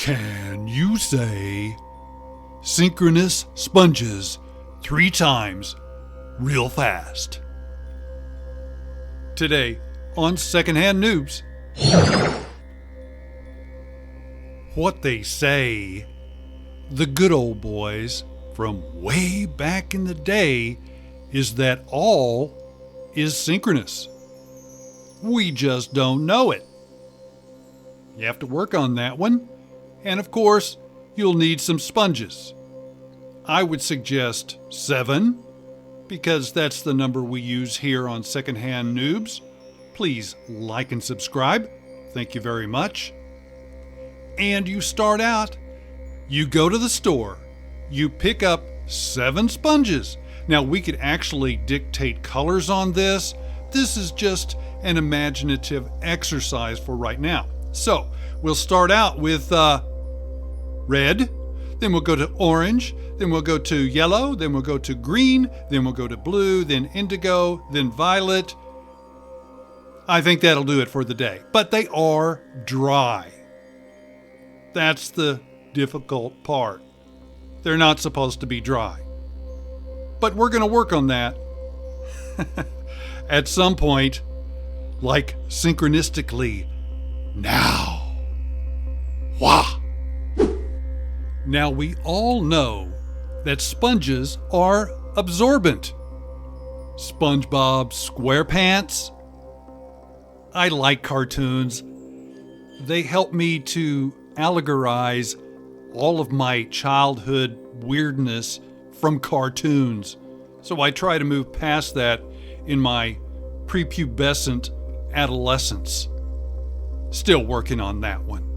Can you say synchronous sponges 3 times real fast? Today on Secondhand Noobs. What they say, the good old boys from way back in the day, is that all is synchronous. We just don't know it. You have to work on that one. And of course, you'll need some sponges. I would suggest 7, because that's the number we use here on Secondhand Noobs. Please like and subscribe. Thank you very much. And you start out, you go to the store, you pick up 7 sponges. Now we could actually dictate colors on this. This is just an imaginative exercise for right now. So we'll start out with red, then we'll go to orange, then we'll go to yellow, then we'll go to green, then we'll go to blue, then indigo, then violet. I think that'll do it for the day. But they are dry. That's the difficult part. They're not supposed to be dry. But we're going to work on that at some point, like synchronistically now. Wah! Now we all know that sponges are absorbent. SpongeBob SquarePants. I like cartoons. They help me to allegorize all of my childhood weirdness from cartoons. So I try to move past that in my prepubescent adolescence. Still working on that one.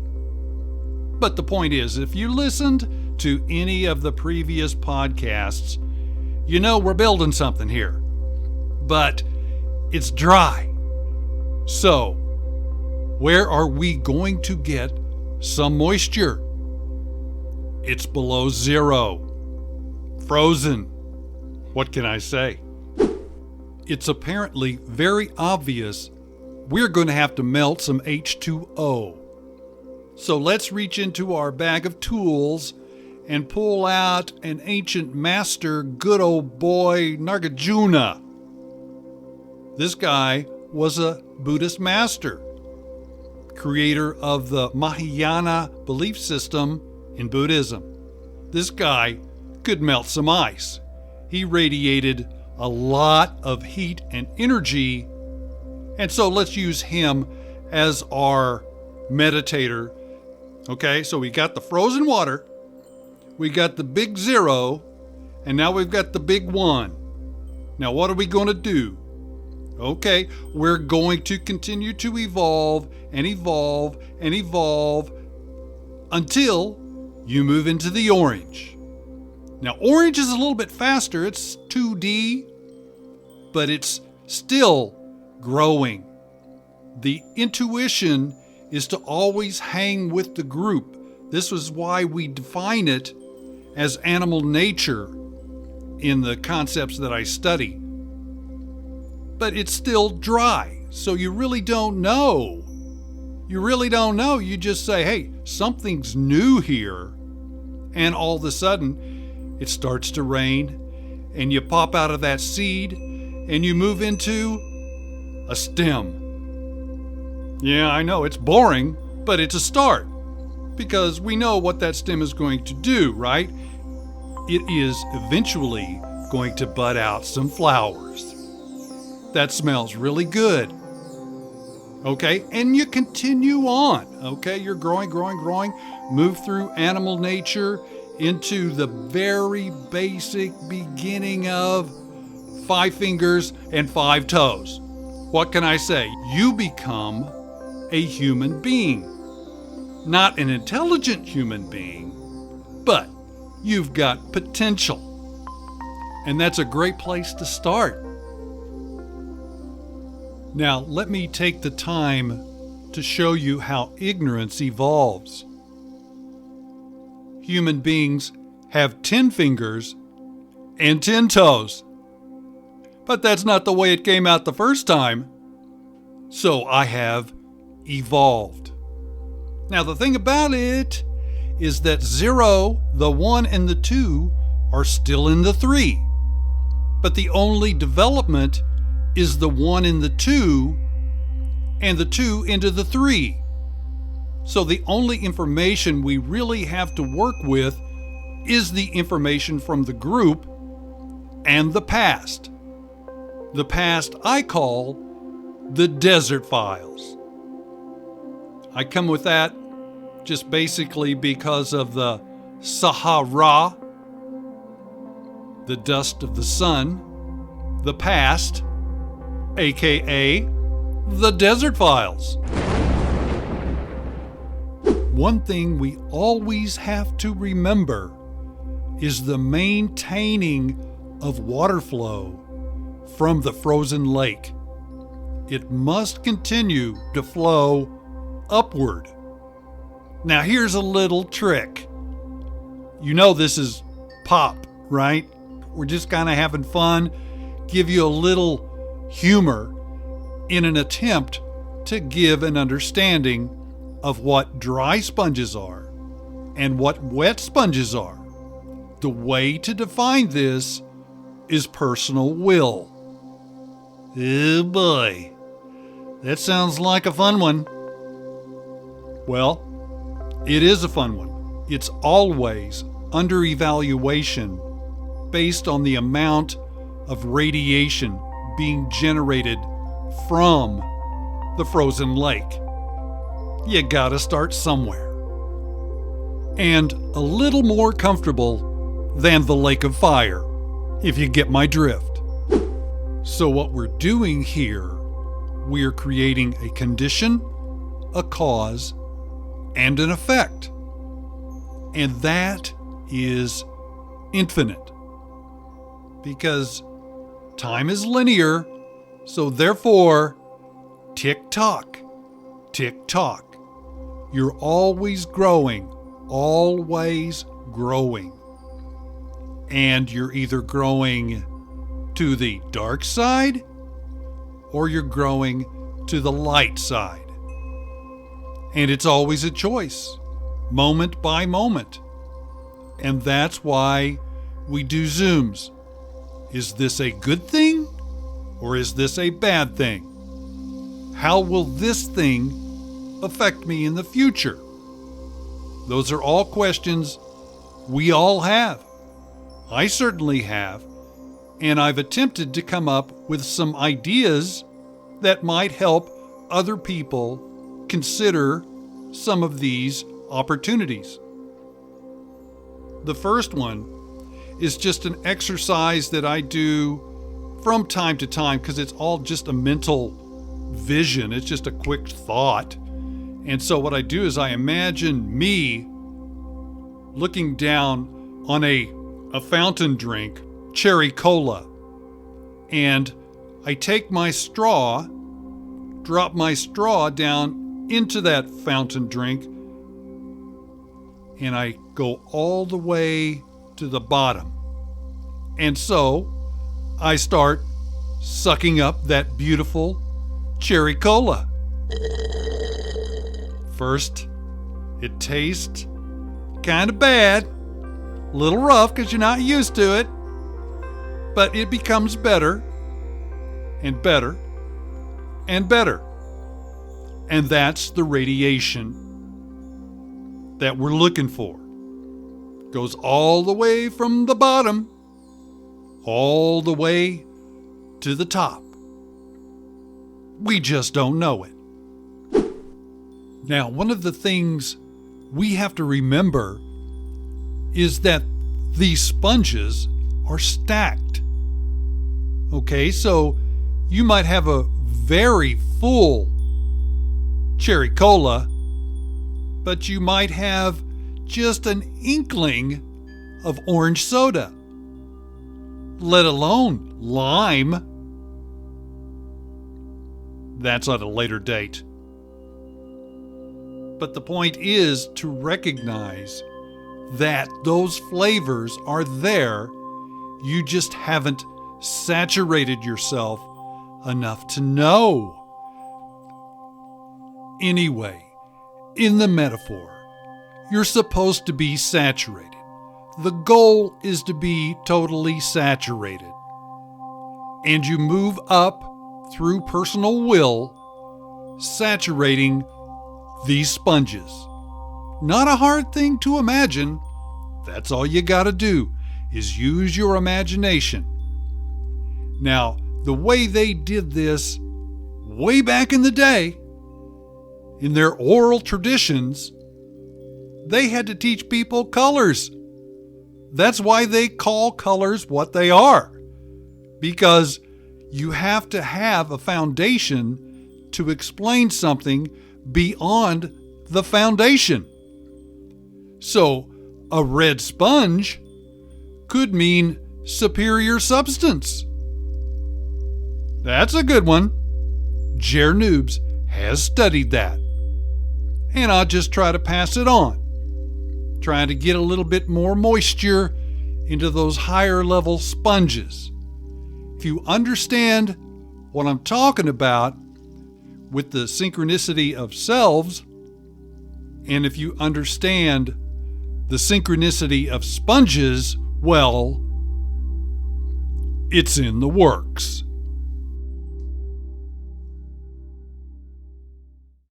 But the point is, if you listened to any of the previous podcasts, you know we're building something here. But it's dry. So, where are we going to get some moisture? It's below 0. Frozen. What can I say? It's apparently very obvious we're going to have to melt some H2O. So let's reach into our bag of tools and pull out an ancient master, good old boy Nagarjuna. This guy was a Buddhist master, creator of the Mahayana belief system in Buddhism. This guy could melt some ice. He radiated a lot of heat and energy, and so let's use him as our meditator. Okay, so we got the frozen water, we got the big 0, and now we've got the big 1. Now what are we going to do? Okay, we're going to continue to evolve and evolve and evolve until you move into the orange. Now orange is a little bit faster, it's 2D, but it's still growing. The intuition is to always hang with the group. This is why we define it as animal nature in the concepts that I study. But it's still dry, so you really don't know. You really don't know. You just say, hey, something's new here. And all of a sudden, it starts to rain, and you pop out of that seed, and you move into a stem. Yeah, I know, it's boring, but it's a start. Because we know what that stem is going to do, right? It is eventually going to bud out some flowers. That smells really good. Okay, and you continue on. Okay, you're growing, move through animal nature into the very basic beginning of 5 fingers and 5 toes. What can I say? You become a human being. Not an intelligent human being, but you've got potential. And that's a great place to start. Now, let me take the time to show you how ignorance evolves. Human beings have 10 fingers and 10 toes. But that's not the way it came out the first time. So I have evolved. Now, the thing about it is that 0, the 1, and the 2 are still in the 3. But the only development is the 1 in the 2 and the 2 into the 3. So the only information we really have to work with is the information from the group and the past. The past I call the desert files. I come with that just basically because of the Sahara, the dust of the sun, the past, aka the desert files. One thing we always have to remember is the maintaining of water flow from the frozen lake. It must continue to flow upward. Now here's a little trick. You know this is pop, right? We're just kind of having fun, give you a little humor in an attempt to give an understanding of what dry sponges are and what wet sponges are. The way to define this is personal will. Oh boy, that sounds like a fun one. Well, it is a fun one. It's always under evaluation based on the amount of radiation being generated from the frozen lake. You gotta start somewhere. And a little more comfortable than the lake of fire, if you get my drift. So what we're doing here, we're creating a condition, a cause, and an effect. And that is infinite. Because time is linear, so therefore, tick-tock, tick-tock. You're always growing, always growing. And you're either growing to the dark side or you're growing to the light side. And it's always a choice, moment by moment. And that's why we do Zooms. Is this a good thing or is this a bad thing? How will this thing affect me in the future? Those are all questions we all have. I certainly have, and I've attempted to come up with some ideas that might help other people consider some of these opportunities. The first one is just an exercise that I do from time to time because it's all just a mental vision. It's just a quick thought. And so what I do is I imagine me looking down on a fountain drink, cherry cola, and I take my straw, drop my straw down into that fountain drink, and I go all the way to the bottom. And so I start sucking up that beautiful cherry cola. First, it tastes kind of bad, a little rough because you're not used to it, but it becomes better and better and better. And that's the radiation that we're looking for. Goes all the way from the bottom, all the way to the top. We just don't know it. Now, one of the things we have to remember is that these sponges are stacked. Okay, so you might have a very full cherry cola, but you might have just an inkling of orange soda, let alone lime. That's at a later date. But the point is to recognize that those flavors are there. You just haven't saturated yourself enough to know. Anyway, in the metaphor, you're supposed to be saturated. The goal is to be totally saturated. And you move up through personal will, saturating these sponges. Not a hard thing to imagine. That's all you gotta do, is use your imagination. Now, the way they did this way back in the day, in their oral traditions, they had to teach people colors. That's why they call colors what they are, because you have to have a foundation to explain something beyond the foundation. So, a red sponge could mean superior substance. That's a good one. Jer Noobs has studied that. And I'll just try to pass it on, trying to get a little bit more moisture into those higher level sponges. If you understand what I'm talking about with the synchronicity of selves, and if you understand the synchronicity of sponges, well, it's in the works.